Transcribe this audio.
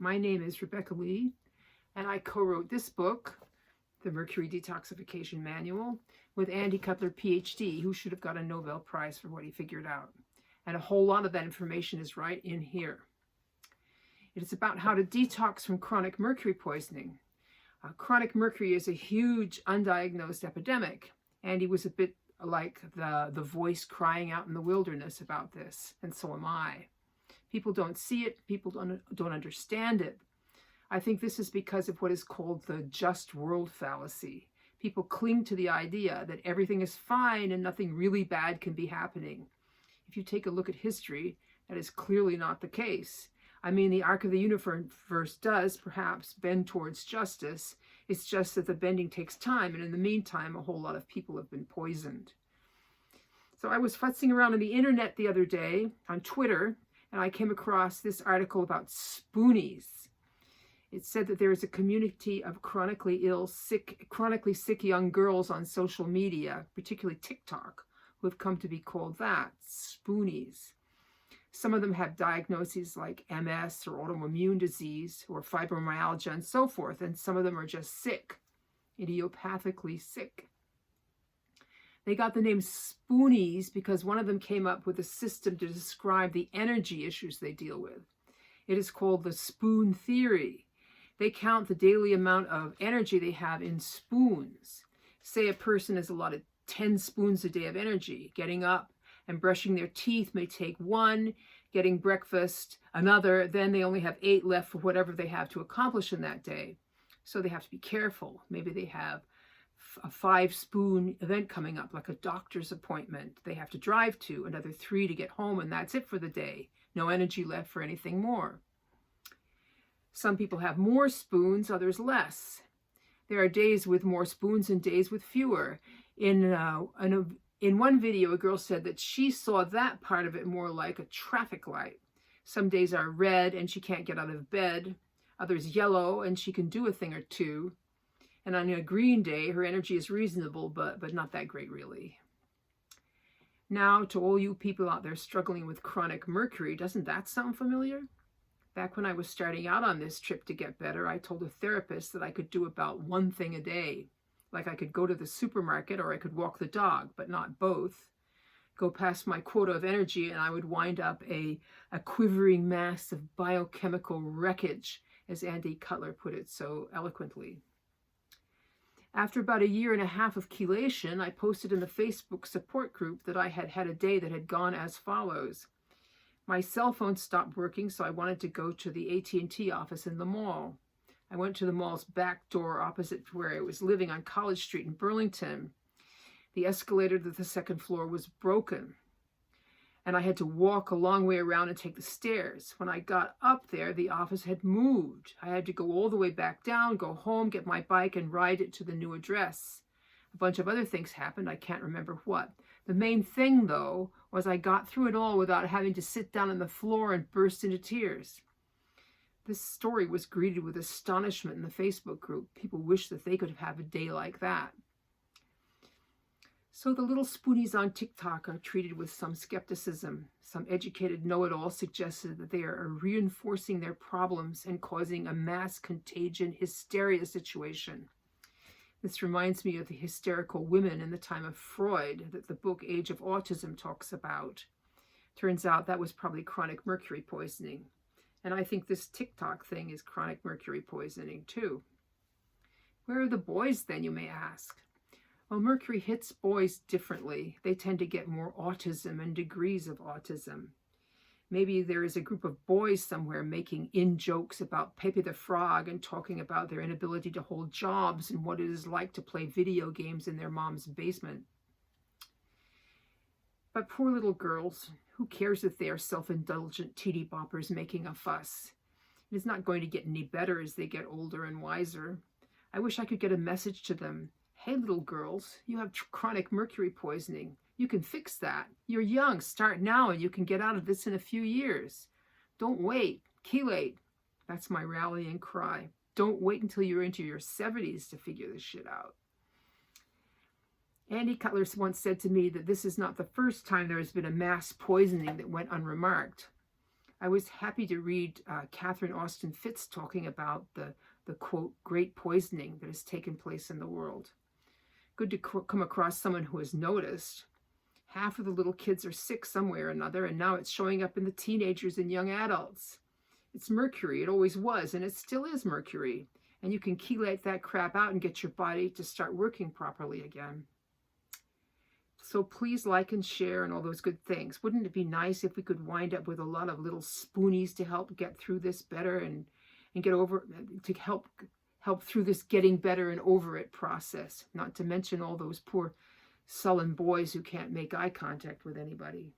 My name is Rebecca Lee, and I co-wrote this book, The Mercury Detoxification Manual, with Andy Cutler, PhD, who should have got a Nobel Prize for what he figured out. And a whole lot of that information is right in here. It is about how to detox from chronic mercury poisoning. Chronic mercury is a huge undiagnosed epidemic. Andy was a bit like the voice crying out in the wilderness about this, and so am I. People don't see it, people don't understand it. I think this is because of what is called the just world fallacy. People cling to the idea that everything is fine and nothing really bad can be happening. If you take a look at history, that is clearly not the case. I mean, the arc of the universe does perhaps bend towards justice. It's just that the bending takes time, and in the meantime, a whole lot of people have been poisoned. So I was futzing around on the internet the other day, on Twitter, and I came across this article about Spoonies. It said that there is a community of chronically sick young girls on social media, particularly TikTok, who have come to be called that, Spoonies. Some of them have diagnoses like MS or autoimmune disease or fibromyalgia and so forth, and some of them are just sick, idiopathically sick. They got the name Spoonies because one of them came up with a system to describe the energy issues they deal with. It is called the spoon theory. They count the daily amount of energy they have in spoons. Say a person has allotted 10 spoons a day of energy. Getting up and brushing their teeth may take 1, getting breakfast another, then they only have 8 left for whatever they have to accomplish in that day. So they have to be careful. Maybe they have a 5-spoon event coming up, like a doctor's appointment they have to drive to, another 3 to get home, and that's it for the day. No energy left for anything more. Some people have more spoons, others less. There are days with more spoons and days with fewer. In one video, a girl said that she saw that part of it more like a traffic light. Some days are red and she can't get out of bed, others yellow and she can do a thing or two. And on a green day, her energy is reasonable, but not that great, really. Now, to all you people out there struggling with chronic mercury, doesn't that sound familiar? Back when I was starting out on this trip to get better, I told a therapist that I could do about 1 thing a day. Like I could go to the supermarket or I could walk the dog, but not both. Go past my quota of energy and I would wind up a quivering mass of biochemical wreckage, as Andy Cutler put it so eloquently. After about 1.5 years of chelation, I posted in the Facebook support group that I had had a day that had gone as follows. My cell phone stopped working, so I wanted to go to the AT&T office in the mall. I went to the mall's back door opposite where I was living on College Street in Burlington. The escalator to the 2nd floor was broken, and I had to walk a long way around and take the stairs. When I got up there, the office had moved. I had to go all the way back down, go home, get my bike, and ride it to the new address. A bunch of other things happened. I can't remember what. The main thing, though, was I got through it all without having to sit down on the floor and burst into tears. This story was greeted with astonishment in the Facebook group. People wished that they could have a day like that. So the little Spoonies on TikTok are treated with some skepticism. Some educated know-it-all suggested that they are reinforcing their problems and causing a mass contagion hysteria situation. This reminds me of the hysterical women in the time of Freud that the book Age of Autism talks about. Turns out that was probably chronic mercury poisoning. And I think this TikTok thing is chronic mercury poisoning too. Where are the boys then, you may ask? Well, mercury hits boys differently. They tend to get more autism and degrees of autism. Maybe there is a group of boys somewhere making in-jokes about Pepe the Frog and talking about their inability to hold jobs and what it is like to play video games in their mom's basement. But poor little girls, who cares if they are self-indulgent teety-boppers making a fuss? It is not going to get any better as they get older and wiser. I wish I could get a message to them. Hey, little girls, you have chronic mercury poisoning. You can fix that. You're young. Start now and you can get out of this in a few years. Don't wait. Chelate. That's my rallying cry. Don't wait until you're into your 70s to figure this shit out. Andy Cutler once said to me that this is not the first time there has been a mass poisoning that went unremarked. I was happy to read Catherine Austin Fitts talking about the quote, great poisoning that has taken place in the world. Good to come across someone who has noticed. Half of the little kids are sick some way or another, and now it's showing up in the teenagers and young adults. It's mercury. It always was, and it still is mercury. And you can chelate that crap out and get your body to start working properly again. So please like and share and all those good things. Wouldn't it be nice if we could wind up with a lot of little spoonies to help get through this better and get over, to help through this getting better and over it process, not to mention all those poor sullen boys who can't make eye contact with anybody.